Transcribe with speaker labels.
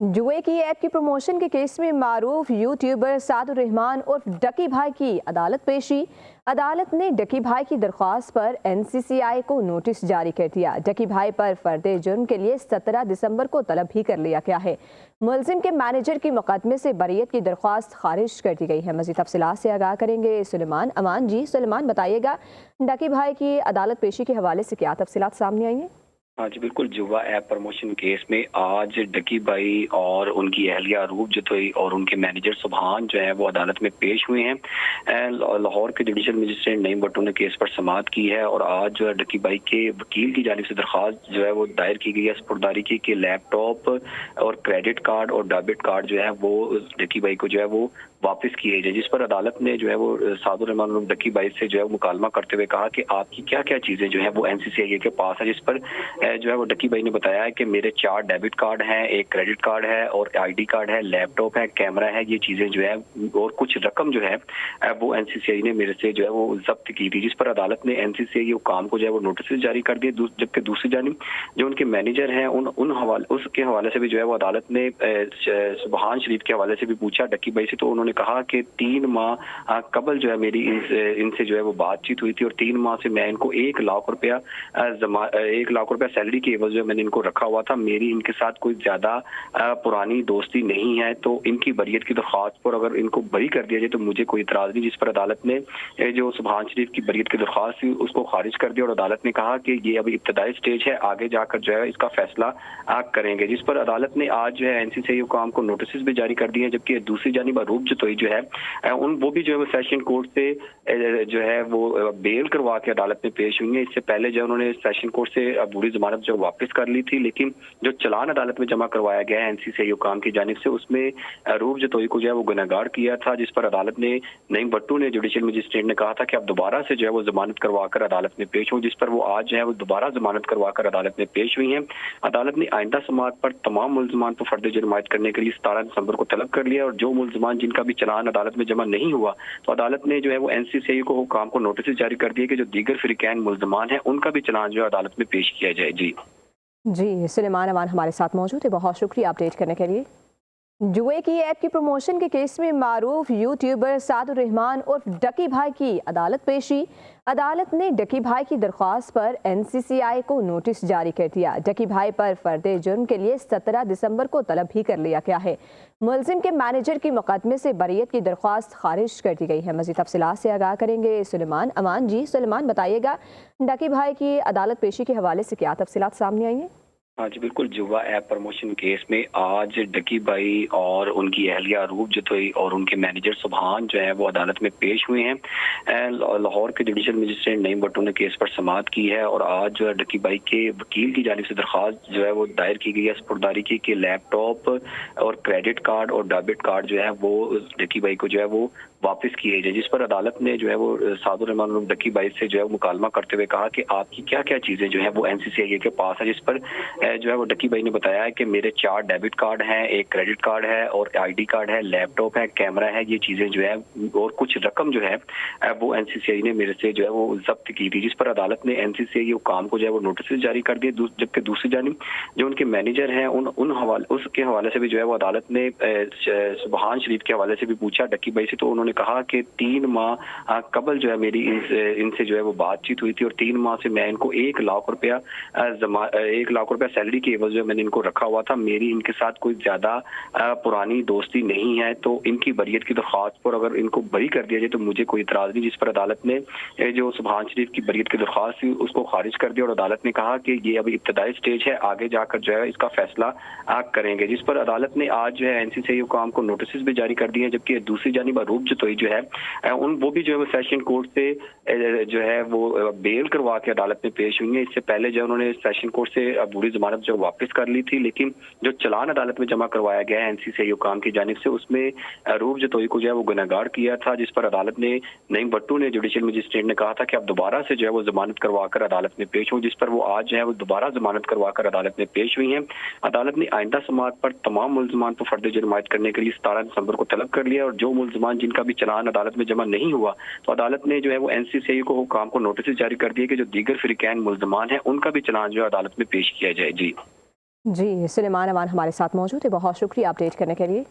Speaker 1: जुए की ऐप की प्रमोशन के केस में मारूफ यूट्यूबर सादुर रहमान उर्फ डकी भाई की अदालत पेशी। अदालत ने डकी भाई की दरख्वास्त पर एनसीसीआई को नोटिस जारी कर दिया। डकी भाई पर फर्दे जुर्म के लिए 17 दिसंबर को तलब भी कर लिया गया है। मुलजिम के मैनेजर की मुकदमे से बरीयत की दरख्वास्त खारिज कर दी गई है। मजीद तफसीलात से आगाह करेंगे सुलेमान अमान। जी सुलेमान, बताइएगा डकी भाई की अदालत पेशी के हवाले से क्या तफसीलात सामने आई हैं?
Speaker 2: हाँ जी, बिल्कुल। जुआ ऐप प्रमोशन केस में आज डकी भाई और उनकी अहलिया रूप जतोई और उनके मैनेजर सुभान जो है वो अदालत में पेश हुए हैं। लाहौर के जुडिशल मजिस्ट्रेट नईम भट्टो ने केस पर समाअत की है और आज जो है डकी भाई के वकील की जानिब से दरख्वास्त जो है वो दायर की गई है सपुर्दारी की कि लैपटॉप और क्रेडिट कार्ड और डेबिट कार्ड जो है वो डकी भाई को जो है वो वापस किए जाए, जिस पर अदालत ने जो है वो सादुर रहमान डकी भाई से जो है मुकालमा करते हुए कहा कि आपकी क्या क्या चीजें जो है वो एनसीसीआई के पास है। जिस पर जो है वो डकी भाई ने बताया है कि मेरे 4 डेबिट कार्ड हैं, एक क्रेडिट कार्ड है और आईडी कार्ड है, लैपटॉप है, कैमरा है, ये चीजें जो है और कुछ रकम जो है वो एनसीसीआई ने मेरे से जो है वो जब्त की थी। जिस पर अदालत ने एनसीसीआई हुकाम को जो है वो नोटिस जारी कर दिए, जबकि दूसरी जानिब जो उनके मैनेजर हैं उसके हवाले से भी जो है वो अदालत ने सुबहान शरीफ के हवाले से भी पूछा डकी भाई से, तो उन्होंने कहा कि 3 माह कबल जो है मेरी इनसे जो है वो बातचीत हुई थी और 3 माह से मैं इनको 1 लाख रुपया 1 लाख रुपया सैलरी के एवज जो मैंने इनको रखा हुआ था। मेरी इनके साथ कोई ज्यादा पुरानी दोस्ती नहीं है, तो इनकी बरीयत की दरख्वास्त पर अगर इनको बरी कर दिया जाए तो मुझे कोई इतराज नहीं। जिस पर अदालत ने जो सुबहान शरीफ की बरीयत की दरख्वास्त थी उसको खारिज कर दिया और अदालत ने कहा कि ये अभी इब्तदाई स्टेज है, आगे जाकर जो है इसका फैसला करेंगे। जिस पर अदालत ने आज जो है एनसीसीआई हुकाम को नोटिस भी जारी कर दिए हैं, जबकि दूसरी जानिब अरूप जतोई जो है वो भी जो है सेशन कोर्ट से जो है वो बेल करवा के अदालत में पेश हुई है। इससे पहले जो उन्होंने सेशन कोर्ट से बुरी जमानत जो वापस कर ली थी, लेकिन जो चलान अदालत में जमा करवाया गया है एनसीसीआई हुकाम की जानिब से उसमें अरूप जतोई को जो है वो गुनहगार किया था। जिस पर अदालत ने नईम भट्टो ने जुडिशल मजिस्ट्रेट ने कहा था कि अब दोबारा से जो है वो जमानत करवाकर अदालत में पेश हो, जिस पर वो आज जो है वो दोबारा जमानत करवाकर अदालत में पेश हुई है। अदालत ने आइंदा समाअत पर तमाम मुल्ज़िमान को फर्द जुर्म आयद करने के लिए 17 दिसंबर को तलब कर लिया और जो मुल्ज़िमान जिनका भी चलान अदालत में जमा नहीं हुआ तो अदालत ने जो है वो एनसीसीआई को हुकाम को नोटिस जारी कर दिया कि जो दीगर फिरकैन मुल्ज़िमान हैं उनका भी चलान जो है अदालत में पेश किया जाए।
Speaker 1: जी सुलेमान अमान हमारे साथ मौजूद है, बहुत शुक्रिया अपडेट करने के लिए। जुए की ऐप की प्रमोशन के केस में मारूफ यूट्यूबर सादुर रहमान उर्फ डकी भाई की अदालत पेशी। अदालत ने डकी भाई की दरख्वास्त पर एनसीसीआई को नोटिस जारी कर दिया। डकी भाई पर फर्दे जुर्म के लिए 17 दिसंबर को तलब भी कर लिया गया है। मुलजिम के मैनेजर की मुकदमे से बरीयत की दरख्वास्त खारिज कर दी गई है। मजीद तफसीलात से आगाह करेंगे सुलेमान अमान। जी सुलेमान, बताइएगा डकी भाई की अदालत पेशी के हवाले से क्या तफसीलात सामने आई हैं?
Speaker 2: हाँ जी, बिल्कुल। जुआ ऐप प्रमोशन केस में आज डकी भाई और उनकी अहलिया रूप जतोई और उनके मैनेजर सुभान जो है वो अदालत में पेश हुए हैं। लाहौर के जुडिशल मजिस्ट्रेट नईम भट्टो ने केस पर समाअत की है और आज जो है डकी भाई के वकील की जानिब से दरख्वास्त जो है वो दायर की गई है सपुर्दारी की कि लैपटॉप और क्रेडिट कार्ड और डेबिट कार्ड जो है वो डकी भाई को जो है वो वापस किए जाए, जिस पर अदालत ने जो है वो सादुर रहमान डकी भाई से जो है मुकालमा करते हुए कहा कि आपकी क्या क्या चीजें जो है वो एनसीसीआई के पास है। जिस पर जो है वो डकी भाई ने बताया है कि मेरे 4 डेबिट कार्ड हैं, एक क्रेडिट कार्ड है और आईडी कार्ड है, लैपटॉप है, कैमरा है, ये चीजें जो है और कुछ रकम जो है वो एनसीसीआई ने मेरे से जो है वो जब्त की थी। जिस पर अदालत ने एनसीसीआई हुकाम को जो है वो नोटिस जारी कर दिए, जबकि दूसरी जानिब जो उनके मैनेजर हैं उसके हवाले से भी जो है वो अदालत ने सुबहान शरीफ के हवाले से भी पूछा डकी भाई से, तो उन्होंने कहा कि 3 माह कबल जो है मेरी इनसे जो है वो बातचीत हुई थी और 3 माह से मैं इनको 1 लाख रुपया 1 लाख रुपया सैलरी के एवज जो मैंने इनको रखा हुआ था। मेरी इनके साथ कोई ज्यादा पुरानी दोस्ती नहीं है, तो इनकी बरीयत की दरख्वास्त पर अगर इनको बरी कर दिया जाए तो मुझे कोई इतराज नहीं। जिस पर अदालत ने जो सुबहान शरीफ की बरीयत की दरख्वास्त थी उसको खारिज कर दिया और अदालत ने कहा कि ये अभी इब्तदाई स्टेज है, आगे जाकर जो है इसका फैसला करेंगे। जिस पर अदालत ने आज जो है एनसीसीआई हुकाम को नोटिस भी जारी कर दिए हैं, जबकि दूसरी जानिब अरूप जतोई जो है वो भी जो है सेशन कोर्ट से जो है वो बेल करवा के अदालत में पेश हुई है। इससे पहले जो उन्होंने सेशन कोर्ट से बुरी जमानत जो वापस कर ली थी, लेकिन जो चलान अदालत में जमा करवाया गया है एनसीसीआई हुकाम की जानिब से उसमें अरूप जतोई को जो है वो गुनहगार किया था। जिस पर अदालत ने नईम भट्टो ने जुडिशल मजिस्ट्रेट ने कहा था कि अब दोबारा से जो है वो जमानत करवाकर अदालत में पेश हो, जिस पर वो आज जो है वो दोबारा जमानत करवाकर अदालत में पेश हुई है। अदालत ने आइंदा समाअत पर तमाम मुल्ज़िमान को फर्द जुर्म आयद करने के लिए 17 दिसंबर को तलब कर लिया और जो मुल्ज़िमान जिनका भी चलान अदालत में जमा नहीं हुआ तो अदालत ने जो है वो एनसीसीआई को हुकाम को नोटिस जारी कर दिया कि जो दीगर फिरकैन मुल्ज़िमान हैं उनका भी चलान जो है अदालत में पेश किया जाए।
Speaker 1: जी, सुलेमान अमान हमारे साथ मौजूद है, बहुत शुक्रिया अपडेट करने के लिए।